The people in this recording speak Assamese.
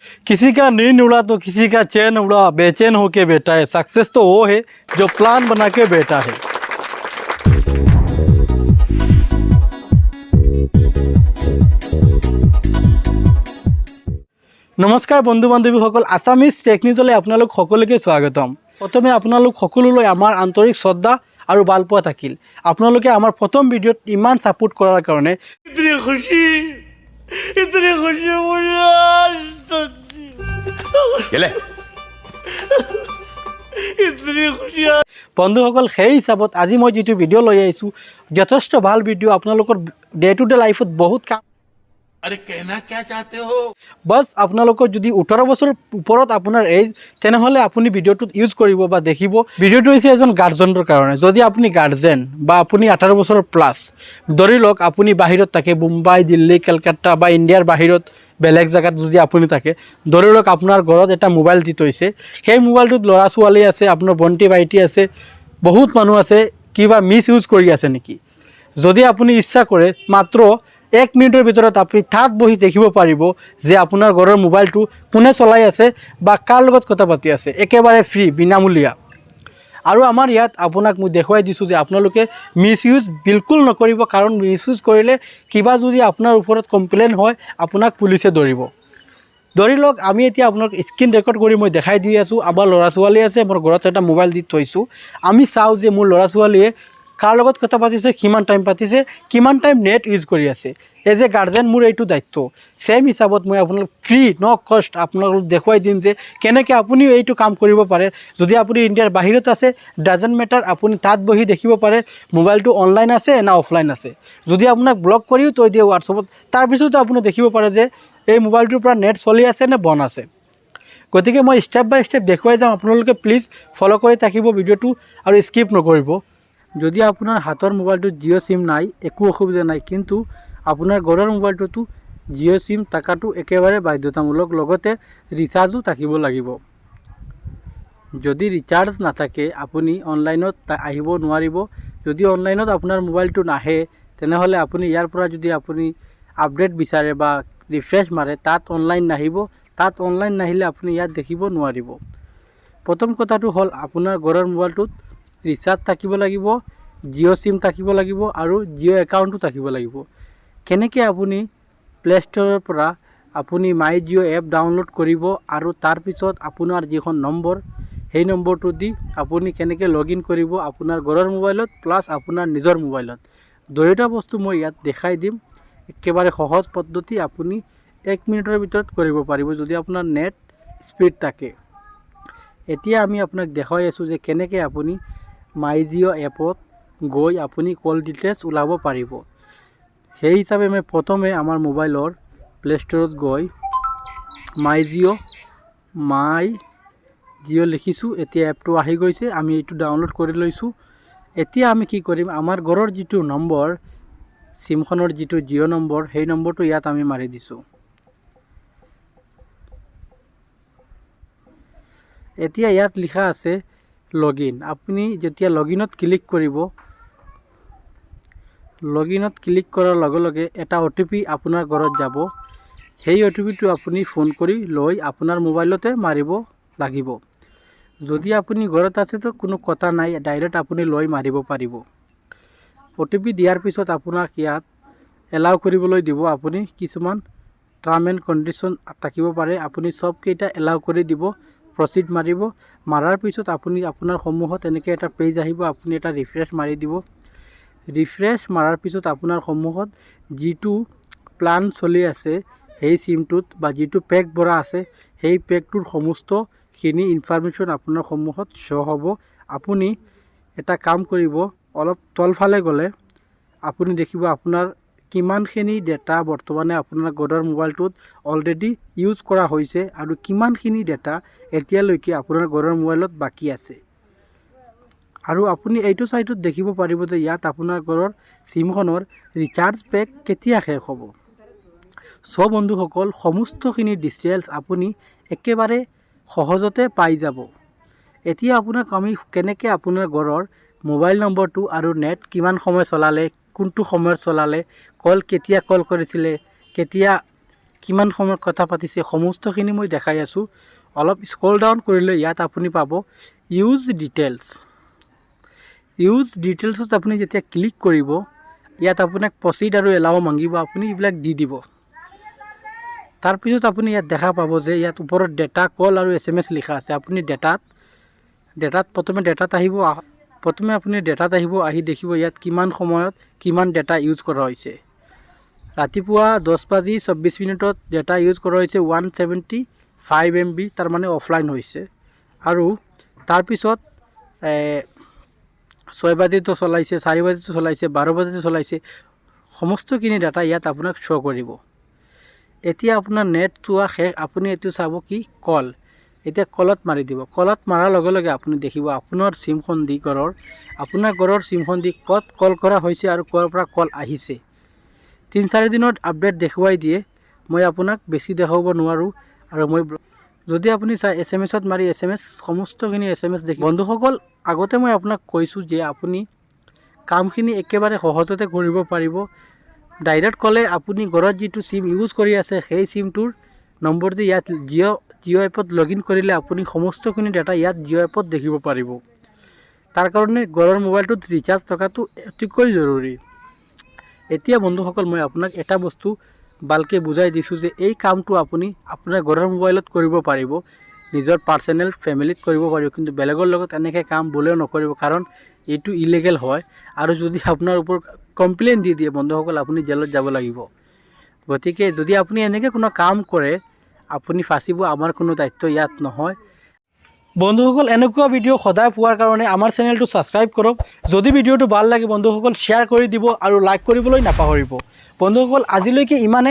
किसी का नींद उड़ा तो किसी का चैन उड़ा, बेचैन होके बैठा है। सक्सेस तो वो है जो प्लान बना के बैठा है। नमस्कार बंधु बान्धवी सकल, आसामिज टेक्निकले आपनालोक सकलोके स्वागतम। प्रथमे आपनालोक सकलोলৈ आमार आंतरिक श्रद्धा और भालपोৱা থাকিল। आपनालोके आमार प्रथम भिडिओत इमान सापोर्ट करार कारणे इतनी खुशी बंधुসকল, সেই হিসাবত আজি মই যেটো ভিডিও লৈ আইছো যথেষ্ট ভাল ভিডিও। आपनालोকৰ डे टू डे लाइफत बहुत काम। अरे कहना क्या चाहते हो? बस आपनालोকৰ যদি 18 বছৰ ওপৰত আপোনাৰ এজ তেনেহলে আপুনি ভিডিওটোত ইউজ কৰিব বা দেখিব। ভিডিওটো হৈছে এজন গাৰ্জেনৰ কাৰণে। যদি আপুনি গাৰ্জেন বা আপুনি 18 বছৰ প্লাস ধৰি লওক আপুনি বাহিৰত থাকে, মুম্বাই, দিল্লী, কলকাতা বা ইণ্ডিয়াৰ বাহিৰত বেলেগ জায়গাত যদি আপুনি থাকে, ধৰি লওক আপোনাৰ ঘৰত এটা মোবাইল দি থৈছে, সেই মোবাইলটোত ল'ৰা ছোৱালী আছে, আপোনাৰ ভণ্টি ভাইটি আছে, বহুত মানুহ আছে, কিবা মিস ইউজ কৰি আছে নেকি? যদি আপুনি ইচ্ছা কৰে মাত্ৰ 1 মিনিটৰ ভিতৰত আপুনি তাত বহি দেখিব পাৰিব যে আপোনাৰ ঘৰৰ মোবাইলটো কোনে চলাই আছে বা কাৰ লগত কথা পাতি আছে, একেবাৰে ফ্ৰী, বিনামূলীয়া। আৰু আমাৰ ইয়াত আপোনাক মই দেখুৱাই দিছোঁ যে আপোনালোকে মিস ইউজ বিলকুল নকৰিব, কাৰণ মিস ইউজ কৰিলে কিবা যদি আপোনাৰ ওপৰত কমপ্লেইন হয় আপোনাক পুলিচে ধৰিব। ধৰি লওক আমি এতিয়া আপোনাক স্ক্ৰীন ৰেকৰ্ড কৰি মই দেখাই দি আছোঁ। আমাৰ ল'ৰা ছোৱালী আছে, মোৰ ঘৰত এটা মোবাইল দি থৈছোঁ। আমি চাওঁ যে মোৰ ল'ৰা ছোৱালীয়ে কাৰ লগত কথা পাতিছে, কিমান টাইম পাতিছে, কিমান টাইম নেট ইউজ কৰি আছে। এজ এ গাৰ্জেন মোৰ এইটো দায়িত্ব। সেম হিচাপত মই আপোনালোক ফ্ৰী ন কষ্ট আপোনালোক দেখুৱাই দিম যে কেনেকৈ আপুনিও এইটো কাম কৰিব পাৰে। যদি আপুনি ইণ্ডিয়াৰ বাহিৰত আছে, ডাজেণ্ট মেটাৰ, আপুনি তাত বহি দেখিব পাৰে মোবাইলটো অনলাইন আছে না অফলাইন আছে। যদি আপোনাক ব্লক কৰিও থৈ দিয়ে হোৱাটছআপত, তাৰপিছতো আপুনি দেখিব পাৰে যে এই মোবাইলটোৰ পৰা নেট চলি আছে নে বন্ধ আছে। গতিকে মই ষ্টেপ বাই ষ্টেপ দেখুৱাই যাম, আপোনালোকে প্লিজ ফ'ল' কৰি থাকিব ভিডিঅ'টো আৰু স্কিপ নকৰিব। যদি আপোনাৰ হাতৰ মোবাইলটোত জিঅ' সিম নাই, একো অসুবিধা নাই, কিন্তু আপোনাৰ ঘৰৰ মোবাইলটোতো জিঅ' সিম থকাটো একেবাৰে বাধ্যতামূলক, লগতে ৰিচাৰ্জো থাকিব লাগিব। যদি ৰিচাৰ্জ নাথাকে আপুনি অনলাইনত আহিব নোৱাৰিব। যদি অনলাইনত আপোনাৰ মোবাইলটো নাহে তেনেহ'লে আপুনি ইয়াৰ পৰা যদি আপুনি আপডেট বিচাৰে বা ৰিফ্ৰেছ মাৰে, তাত অনলাইন নাহিব। তাত অনলাইন নাহিলে আপুনি ইয়াত দেখিব নোৱাৰিব। প্ৰথম কথাটো হ'ল আপোনাৰ ঘৰৰ মোবাইলটোত ৰিচাৰ্জ থাকিব লাগিব, জিঅ' সিম থাকিব লাগিব আৰু জিঅ' একাউণ্টো থাকিব লাগিব। কেনেকৈ আপুনি প্লে ষ্ট'ৰৰ পৰা আপুনি মাই জিঅ' এপ ডাউনলোড কৰিব আৰু তাৰপিছত আপোনাৰ যিখন নম্বৰ, সেই নম্বৰটো দি আপুনি কেনেকৈ লগ ইন কৰিব আপোনাৰ ঘৰৰ মোবাইলত প্লাছ আপোনাৰ নিজৰ মোবাইলত। দুয়োটা বস্তু মই ইয়াত দেখাই দিম। একেবাৰে সহজ পদ্ধতি, আপুনি 1 মিনিটৰ ভিতৰত কৰিব পাৰিব যদি আপোনাৰ নেট স্পীড থাকে। এতিয়া আমি আপোনাক দেখাই আছোঁ যে কেনেকৈ আপুনি মাই জিঅ' এপত গৈ আপুনি কল ডিটেইলছ ওলাব পাৰিব। সেই হিচাপে মই প্ৰথমে আমাৰ মোবাইলৰ প্লে ষ্ট'ৰত গৈ মাই জিঅ' লিখিছোঁ। এতিয়া এপটো আহি গৈছে, আমি এইটো ডাউনলোড কৰি লৈছোঁ। এতিয়া আমি কি কৰিম, আমাৰ ঘৰৰ যিটো নম্বৰ, চিমখনৰ যিটো জিঅ' নম্বৰ, সেই নম্বৰটো ইয়াত আমি মাৰি দিছোঁ। এতিয়া ইয়াত লিখা আছে লগ ইন। আপুনি যেতিয়া লগ ইনত ক্লিক কৰিব, লগ ইনত ক্লিক কৰাৰ লগে লগে এটা OTP আপোনাৰ ঘৰত যাব। সেই OTPটো আপুনি ফোন কৰি লৈ আপোনাৰ মোবাইলতে মাৰিব লাগিব। যদি আপুনি ঘৰত আছে তো কোনো কথা নাই, ডাইৰেক্ট আপুনি লৈ মাৰিব পাৰিব। OTP দিয়াৰ পিছত আপোনাক ইয়াত এলাউ কৰিবলৈ দিব। আপুনি কিছুমান টাৰ্ম এণ্ড কণ্ডিশ্যন থাকিব পাৰে, আপুনি সবকেইটা এলাউ কৰি দিব, প্ৰচিড মাৰিব। মাৰাৰ পিছত আপুনি আপোনাৰ সন্মুখত এনেকৈ এটা পেজ আহিব, আপুনি এটা ৰিফ্ৰেছ মাৰি দিব। ৰিফ্ৰেছ মাৰাৰ পিছত আপোনাৰ সন্মুখত যিটো প্লান চলি আছে সেই সিমটোত বা যিটো পেক ভৰা আছে সেই পেকটোৰ সমস্তখিনি ইনফৰমেশ্যন আপোনাৰ সন্মুখত শ্ব' হ'ব। আপুনি এটা কাম কৰিব, অলপ তলফালে গ'লে আপুনি দেখিব আপোনাৰ কিমানখিনি ডেটা বৰ্তমানে আপোনাৰ ঘৰৰ মোবাইলটোত অলৰেডি ইউজ কৰা হৈছে আৰু কিমানখিনি ডেটা এতিয়ালৈকে আপোনাৰ ঘৰৰ মোবাইলত বাকী আছে। আৰু আপুনি এইটো চাইটত দেখিব পাৰিব যে ইয়াত আপোনাৰ ঘৰৰ সিমখনৰ ৰিচাৰ্জ পেক কেতিয়া শেষ হ'ব। সব বন্ধুসকল, সমস্তখিনি ডিটেইলছ আপুনি একেবাৰে সহজতে পাই যাব। এতিয়া আপোনাক আমি কেনেকৈ আপোনাৰ ঘৰৰ মোবাইল নম্বৰটো আৰু নেট কিমান সময় চলালে, কোনটো সময়ত চলালে, কেতিয়া কল কৰিছিলে, কেতিয়া কিমান সময়ত কথা পাতিছে সমস্তখিনি মই দেখাই আছোঁ। অলপ স্ক্ৰল ডাউন কৰিলে ইয়াত আপুনি পাব ইউজ ডিটেইলছ। ইউজ ডিটেইলছত আপুনি যেতিয়া ক্লিক কৰিব ইয়াত আপোনাক প্ৰচিড আৰু এলাও মাগিব, আপুনি এইবিলাক দি দিব। তাৰপিছত আপুনি ইয়াত দেখা পাব যে ইয়াত ওপৰত ডেটা কল আৰু SMS লিখা আছে। আপুনি ডেটাত প্ৰথমে আপুনি ডেটাত আহিব, আহি দেখিব ইয়াত কিমান সময়ত কিমান ডেটা ইউজ কৰা হৈছে। ৰাতিপুৱা 10:24 ডেটা ইউজ কৰা হৈছে 175 MB, তাৰমানে অফলাইন হৈছে। আৰু তাৰপিছত 6 বাজিতো চলাইছে, 4 বাজিতো চলাইছে, 12 বাজিতো চলাইছে, সমস্তখিনি ডাটা ইয়াত আপোনাক শ্ব' কৰিব। এতিয়া আপোনাৰ নেট চোৱা শেষ, আপুনি এইটো চাব কি কল। এতিয়া কলত মাৰি দিব। কলত মাৰাৰ লগে লগে আপুনি দেখিব আপোনাৰ ঘৰৰ চিমখন দি ক'ত কল কৰা হৈছে আৰু ক'ৰ পৰা কল আহিছে। 3-4 দিনত আপডেট দেখুৱাই দিয়ে। মই আপোনাক বেছি দেখাব নোৱাৰোঁ। আৰু যদি আপুনি চাই SMS মাৰি সমস্তখিনি SMS দেখি বন্ধুসকল, আগতে মই আপোনাক কৈছোঁ যে আপুনি কামখিনি একেবাৰে সহজতে কৰিব পাৰিব। ডাইৰেক্ট ক'লে আপুনি ঘৰত যিটো চিম ইউজ কৰি আছে সেই চিমটোৰ নম্বৰ দি ইয়াত জিঅ' এপত লগ ইন কৰিলে আপুনি সমস্তখিনি ডাটা ইয়াত জিঅ' এপত দেখিব পাৰিব। তাৰ কাৰণে ঘৰৰ মোবাইলটোত ৰিচাৰ্জ থকাটো অতিকৈ জৰুৰী। এতিয়া বন্ধুসকল, মই আপোনাক এটা বস্তু ভালকৈ বুজাই দিছোঁ যে এই কামটো আপুনি আপোনাৰ ঘৰৰ মোবাইলত কৰিব পাৰিব, নিজৰ পাৰ্চনেল ফেমিলিত কৰিব পাৰিব, কিন্তু বেলেগৰ লগত এনেকৈ কাম বোলেও নকৰিব, কাৰণ এইটো ইলিগেল হয়। আৰু যদি আপোনাৰ ওপৰত কমপ্লেইন দি দিয়ে বন্ধুসকল, আপুনি জেলত যাব লাগিব। গতিকে যদি আপুনি এনেকৈ কোনো কাম কৰে আপুনি ফাঁচিব, আমাৰ কোনো দায়িত্ব ইয়াত নহয়। বন্ধুসকল, এনেকুৱা ভিডিঅ' সদায় পোৱাৰ কাৰণে আমাৰ চেনেলটো ছাবস্ক্ৰাইব কৰক। যদি ভিডিঅ'টো ভাল লাগে বন্ধুসকল শ্বেয়াৰ কৰি দিব আৰু লাইক কৰিবলৈ নাপাহৰিব। বন্ধুসকল, আজিলৈকে ইমানে।